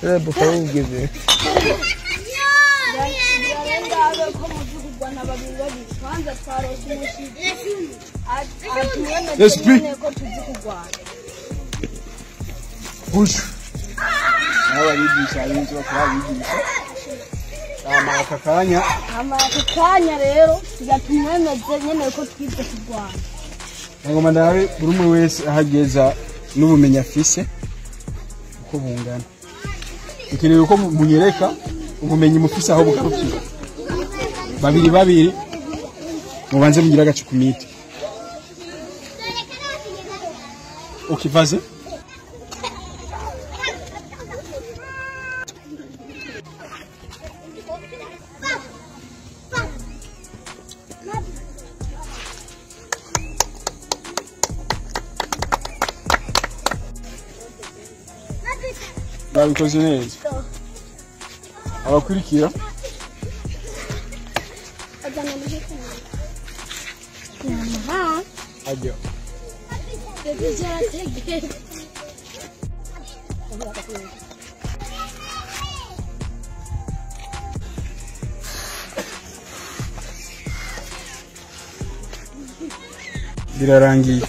بخوجي push awa yigisha yinzo twabigisha amakakanya rero tugatumwemeze nyene ko twize kugwana ngoma ndawe buri umwe wese ahageza n'ubumenyi afise uko bungana ikintu uko munyereka ubumenyi mufise aho bugarukira babiri mubanze mugira agace kumite ukivaze babikoze neza abakurikira ajya birarangiye